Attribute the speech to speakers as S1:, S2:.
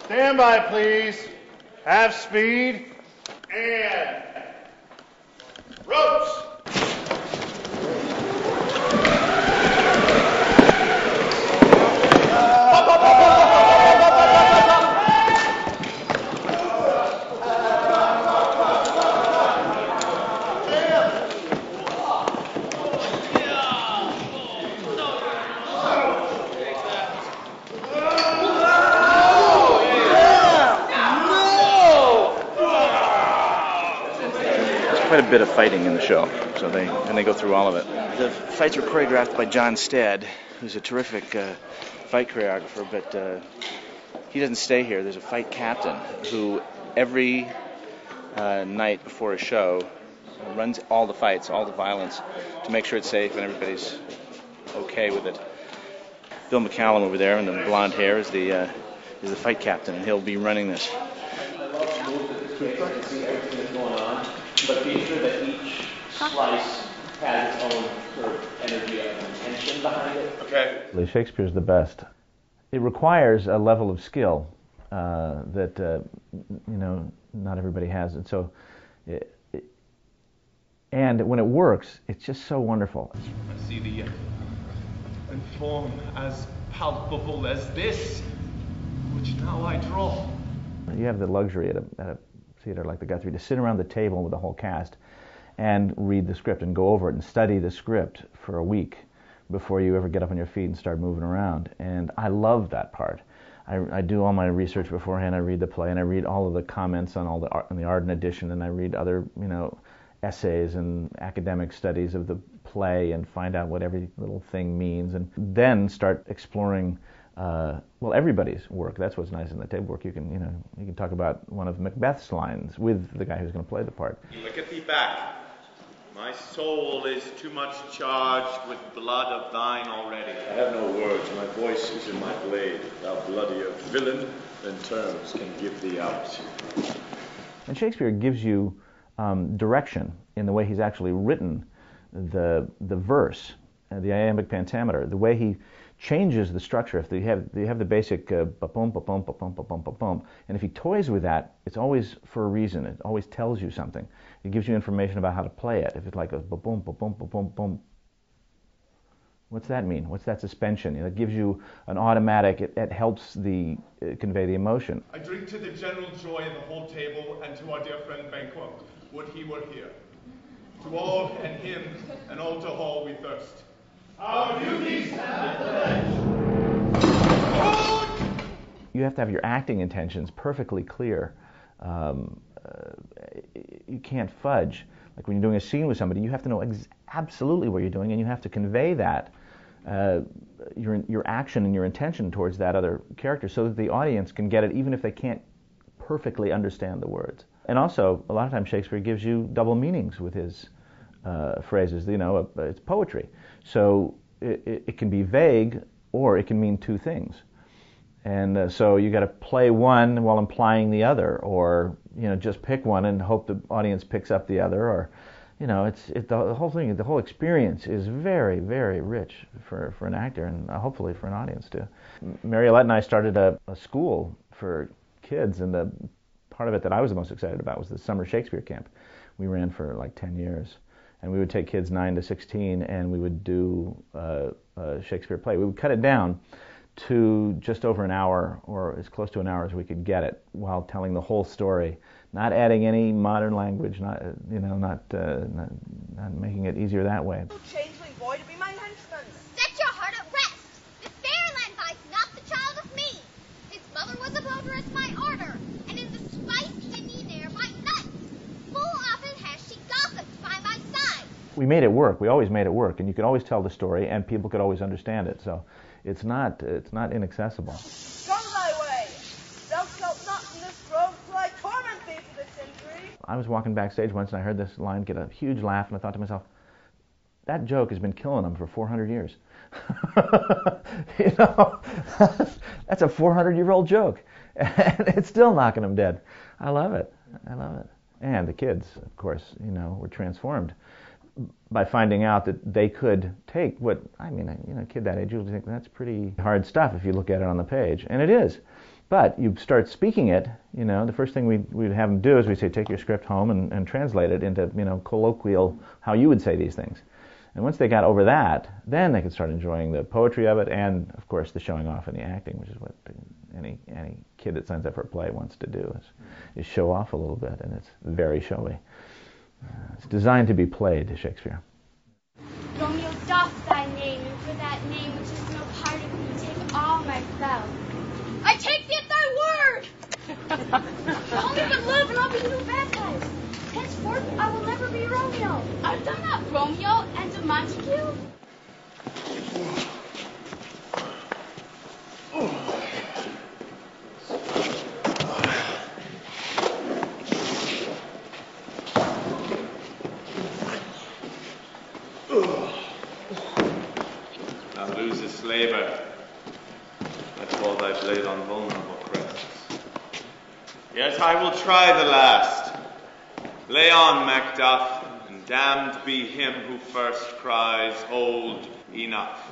S1: Stand by, please. Have speed. And ropes.
S2: Quite a bit of fighting in the show, so they go through all of it. The fights were choreographed by John Stead, who's a terrific fight choreographer, but he doesn't stay here. There's a fight captain who every night before a show runs all the fights, all the violence, to make sure it's safe and everybody's okay with it. Bill McCallum over there in the blonde hair is the fight captain, and he'll be running this.
S3: But be sure that each slice has its own sort of energy and intention behind it.
S1: Okay.
S4: Shakespeare's the best. It requires a level of skill that not everybody has, and so, and when it works, it's just so wonderful.
S5: I see the form as palpable as this, which now I draw.
S4: You have the luxury at a theater like the Guthrie to sit around the table with the whole cast and read the script and go over it and study the script for a week before you ever get up on your feet and start moving around. And I love that part. I do all my research beforehand. I read the play and I read all of the comments on all the art, on the Arden edition, and I read other essays and academic studies of the play and find out what every little thing means, and then start exploring everybody's work. That's what's nice in the table work. You can talk about one of Macbeth's lines with the guy who's going to play the part.
S6: Look at thee back. My soul is too much charged with blood of thine already.
S7: I have no words. My voice is in my blade. Thou bloodier villain than terms can give thee out.
S4: And Shakespeare gives you direction in the way he's actually written the verse, the iambic pentameter, the way he changes the structure. If you have the basic ba-boom, ba-boom, ba-boom, ba-boom, ba-boom, and if he toys with that, it's always for a reason. It always tells you something. It gives you information about how to play it. If it's like a ba-boom, ba-boom, ba-boom, boom, what's that mean? What's that suspension? It gives you an automatic. It helps convey the emotion.
S5: I drink to the general joy of the whole table and to our dear friend Banquo. Would he were here. To all and him and all to all we thirst. Our duties and the pledge.
S4: You have to have your acting intentions perfectly clear. You can't fudge. Like when you're doing a scene with somebody, you have to know absolutely what you're doing, and you have to convey that your action and your intention towards that other character, so that the audience can get it, even if they can't perfectly understand the words. And also, a lot of times Shakespeare gives you double meanings with his phrases. It's poetry. So it can be vague, or it can mean two things. And so you got to play one while implying the other, or just pick one and hope the audience picks up the other. Or the whole thing, the whole experience is very, very rich for an actor, and hopefully for an audience too. Mariolette and I started a school for kids, and the part of it that I was the most excited about was the summer Shakespeare camp. We ran for like 10 years. And we would take kids 9 to 16, and we would do a Shakespeare play. We would cut it down to just over an hour, or as close to an hour as we could get it, while telling the whole story, not adding any modern language, not making it easier that way.
S8: Changeling boy to be my henchman.
S9: Set your heart at rest. This fair land bite's not the child of me. His mother was a voters my order, and in the spice kidney there by night. Full often has she gossiped by my side.
S4: We made it work. We always made it work, and you could always tell the story, and people could always understand it. So it's not inaccessible.
S8: Go thy way. Thou shalt not in this grove till I torment thee for this injury.
S4: I was walking backstage once, and I heard this line get a huge laugh, and I thought to myself, that joke has been killing them for 400 years. That's a 400-year-old joke, and it's still knocking them dead. I love it. And the kids, of course, were transformed. by finding out that they could take what, I mean, a kid that age, you'll think that's pretty hard stuff if you look at it on the page, and it is. But you start speaking it, the first thing we'd have them do is we'd say, take your script home and translate it into, colloquial, how you would say these things. And once they got over that, then they could start enjoying the poetry of it and, of course, the showing off and the acting, which is what any kid that signs up for a play wants to do, is show off a little bit, and it's very showy. It's designed to be played, Shakespeare.
S10: Romeo doth thy name, and for that name which is no part of me, take all myself. I take thee at thy word! Only but love, and I'll be new baptized. Henceforth, I will never be Romeo. Art thou not Romeo and a Montague?
S6: Thou losest labour. Let fall thy blade on vulnerable crests. Yet I will try the last. Lay on, Macduff, and damned be him who first cries, hold, enough.